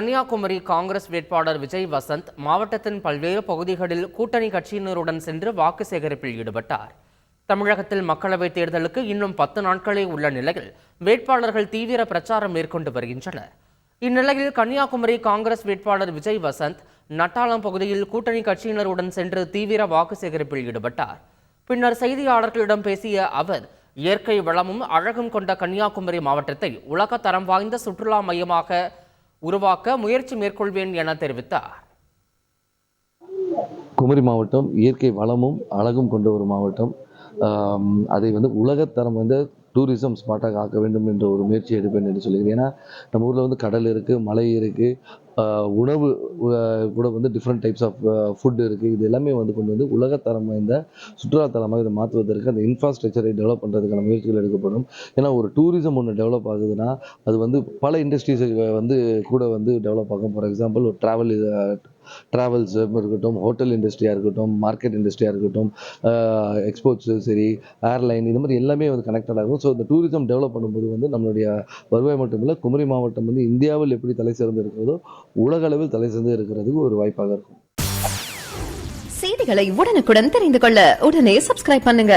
கன்னியாகுமரி காங்கிரஸ் வேட்பாளர் விஜய் வசந்த் மாவட்டத்தின் பல்வேறு பகுதிகளில் கூட்டணி கட்சியினருடன் சென்று வாக்கு சேகரிப்பில் ஈடுபட்டார். தமிழகத்தில் மக்களவைத் தேர்தலுக்கு இன்னும் 10 நாட்களே உள்ள நிலையில் வேட்பாளர்கள் தீவிர பிரச்சாரம் மேற்கொண்டு வருகின்றனர். இந்நிலையில் கன்னியாகுமரி காங்கிரஸ் வேட்பாளர் விஜய் வசந்த் நட்டாலம் பகுதியில் கூட்டணி கட்சியினருடன் சென்று தீவிர வாக்கு சேகரிப்பில் ஈடுபட்டார். பின்னர் செய்தியாளர்களிடம் பேசிய அவர், இயற்கை வளமும் அழகும் கொண்ட கன்னியாகுமரி மாவட்டத்தை உலக தரம் வாய்ந்த சுற்றுலா மையமாக உருவாக்க முயற்சி மேற்கொள்வேன் என தெரிவித்தார். குமரி மாவட்டம் இயற்கை வளமும் அழகும் கொண்ட ஒரு மாவட்டம். அதை உலகத்தரம் டூரிசம் ஸ்பாட்டாக ஆக்க வேண்டும் என்ற ஒரு முயற்சி எடுப்பேன் என்று சொல்லிக்கிறேன். ஏன்னா நம்ம ஊரில் கடல் இருக்குது, மலை இருக்குது, உணவு கூட டிஃப்ரெண்ட் டைப்ஸ் ஆஃப் ஃபுட் இருக்குது. இது எல்லாமே கொண்டு உலகத்தரம் வாய்ந்த சுற்றுலாத்தலமாக இதை மாற்றுவதற்கு அந்த இன்ஃப்ராஸ்ட்ரக்சரை டெவலப் பண்ணுறதுக்கான முயற்சிகள் எடுக்கப்படும். ஏன்னா ஒரு டூரிசம் ஒன்று டெவலப் ஆகுதுன்னா அது பல இண்டஸ்ட்ரீஸை கூட டெவலப் ஆகும். ஃபார் எக்ஸாம்பிள் ஒரு ட்ராவல்ஸ் இருக்கட்டும், ஹோட்டல் இண்டஸ்ட்ரியாக இருக்கட்டும், மார்க்கெட் இண்டஸ்ட்ரியாக இருக்கட்டும், எக்ஸ்போர்ட்ஸு சரி, ஏர்லைன், இது மாதிரி எல்லாமே கனெக்டட் ஆகும். ஸோ இந்த டூரிசம் டெவலப் பண்ணும்போது நம்மளுடைய வருவாய் மட்டுமில்லை, குமரி மாவட்டம் இந்தியாவில் எப்படி தலை சிறந்து இருக்கிறதோ உலக அளவில் தலை சிறந்து இருக்கிறதுக்கு ஒரு வாய்ப்பாக இருக்கும். செய்திகளை உடனுக்குடன் தெரிந்து கொள்ள உடனே சப்ஸ்கிரைப் பண்ணுங்க.